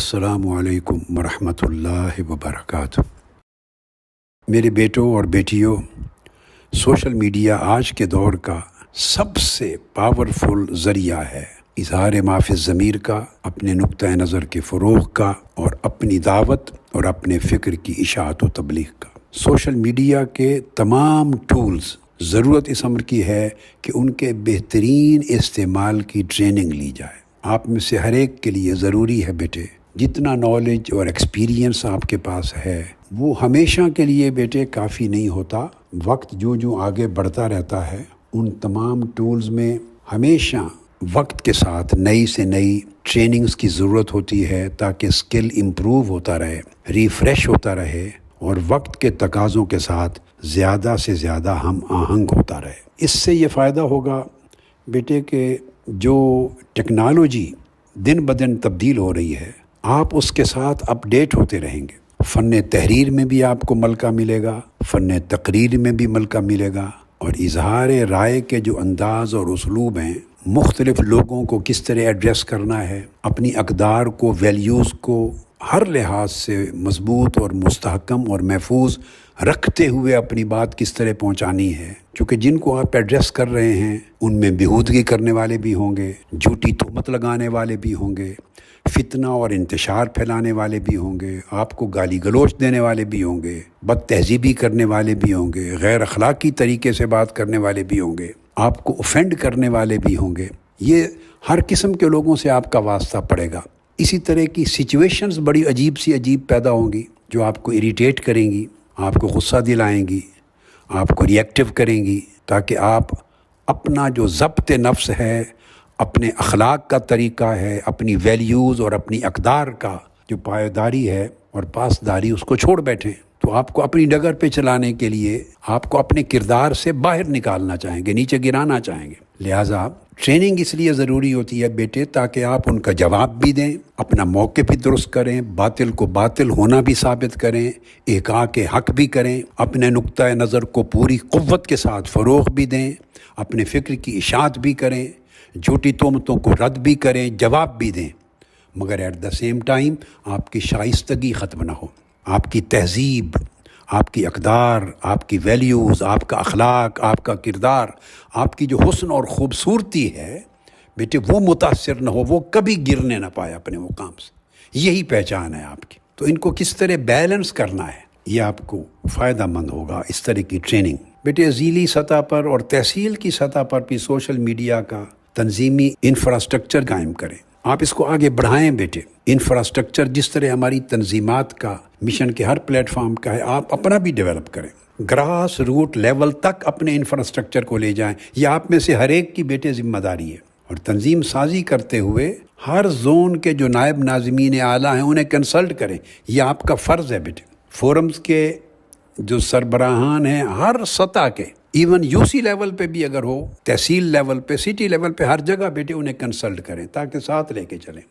السلام علیکم ورحمۃ اللہ وبرکاتہ۔ میرے بیٹوں اور بیٹیوں، سوشل میڈیا آج کے دور کا سب سے پاورفل ذریعہ ہے اظہار ما فی الضمیر کا، اپنے نقطۂ نظر کے فروغ کا، اور اپنی دعوت اور اپنے فکر کی اشاعت و تبلیغ کا۔ سوشل میڈیا کے تمام ٹولز، ضرورت اس امر کی ہے کہ ان کے بہترین استعمال کی ٹریننگ لی جائے۔ آپ میں سے ہر ایک کے لیے ضروری ہے بیٹے، جتنا نالج اور ایکسپیرینس آپ کے پاس ہے وہ ہمیشہ کے لیے بیٹے کافی نہیں ہوتا۔ وقت جو آگے بڑھتا رہتا ہے، ان تمام ٹولز میں ہمیشہ وقت کے ساتھ نئی سے نئی ٹریننگز کی ضرورت ہوتی ہے تاکہ اسکل امپروو ہوتا رہے، ریفریش ہوتا رہے، اور وقت کے تقاضوں کے ساتھ زیادہ سے زیادہ ہم آہنگ ہوتا رہے۔ اس سے یہ فائدہ ہوگا بیٹے کہ جو ٹیکنالوجی دن بدن تبدیل ہو رہی ہے، آپ اس کے ساتھ اپ ڈیٹ ہوتے رہیں گے۔ فن تحریر میں بھی آپ کو ملکہ ملے گا، فن تقریر میں بھی ملکہ ملے گا، اور اظہار رائے کے جو انداز اور اسلوب ہیں، مختلف لوگوں کو کس طرح ایڈریس کرنا ہے، اپنی اقدار کو، ویلیوز کو ہر لحاظ سے مضبوط اور مستحکم اور محفوظ رکھتے ہوئے اپنی بات کس طرح پہنچانی ہے، کیونکہ جن کو آپ ایڈریس کر رہے ہیں ان میں بیہودگی کرنے والے بھی ہوں گے، جھوٹی تہمت لگانے والے بھی ہوں گے، فتنہ اور انتشار پھیلانے والے بھی ہوں گے، آپ کو گالی گلوچ دینے والے بھی ہوں گے، بد تہذیبی کرنے والے بھی ہوں گے، غیر اخلاقی طریقے سے بات کرنے والے بھی ہوں گے، آپ کو اوفینڈ کرنے والے بھی ہوں گے۔ یہ ہر قسم کے لوگوں سے آپ کا واسطہ پڑے گا۔ اسی طرح کی سچویشنز بڑی عجیب پیدا ہوں گی جو آپ کو اریٹیٹ کریں گی، آپ کو غصہ دلائیں گی، آپ کو ریئیکٹیو کریں گی، تاکہ آپ اپنا جو ضبط نفس ہے، اپنے اخلاق کا طریقہ ہے، اپنی ویلیوز اور اپنی اقدار کا جو پائیداری ہے اور پاسداری، اس کو چھوڑ بیٹھیں۔ تو آپ کو اپنی ڈگر پہ چلانے کے لیے آپ کو اپنے کردار سے باہر نکالنا چاہیں گے، نیچے گرانا چاہیں گے۔ لہٰذا ٹریننگ اس لیے ضروری ہوتی ہے بیٹے تاکہ آپ ان کا جواب بھی دیں، اپنا موقع بھی درست کریں، باطل کو باطل ہونا بھی ثابت کریں، احقاق حق بھی کریں، اپنے نقطۂ نظر کو پوری قوت کے ساتھ فروغ بھی دیں، اپنے فکر کی اشاعت بھی کریں، جھوٹی تہمتوں کو رد بھی کریں، جواب بھی دیں، مگر ایٹ دا سیم ٹائم آپ کی شائستگی ختم نہ ہو، آپ کی تہذیب، آپ کی اقدار، آپ کی ویلیوز، آپ کا اخلاق، آپ کا کردار، آپ کی جو حسن اور خوبصورتی ہے بیٹے وہ متاثر نہ ہو، وہ کبھی گرنے نہ پائے اپنے مقام سے۔ یہی پہچان ہے آپ کی۔ تو ان کو کس طرح بیلنس کرنا ہے، یہ آپ کو فائدہ مند ہوگا اس طرح کی ٹریننگ۔ بیٹے ضلعی سطح پر اور تحصیل کی سطح پر بھی سوشل میڈیا کا تنظیمی انفراسٹرکچر قائم کریں، آپ اس کو آگے بڑھائیں بیٹے۔ انفراسٹرکچر جس طرح ہماری تنظیمات کا مشن کے ہر پلیٹ فارم کا ہے، آپ اپنا بھی ڈیولپ کریں، گراس روٹ لیول تک اپنے انفراسٹرکچر کو لے جائیں۔ یہ آپ میں سے ہر ایک کی بیٹے ذمہ داری ہے، اور تنظیم سازی کرتے ہوئے ہر زون کے جو نائب ناظمین اعلیٰ ہیں انہیں کنسلٹ کریں، یہ آپ کا فرض ہے بیٹے۔ فورمز کے جو سربراہان ہیں ہر سطح کے، ایون یو سی لیول پہ بھی اگر ہو، تحصیل لیول پہ، سٹی لیول پہ، ہر جگہ بیٹے انہیں کنسلٹ کریں تاکہ ساتھ لے کے چلیں۔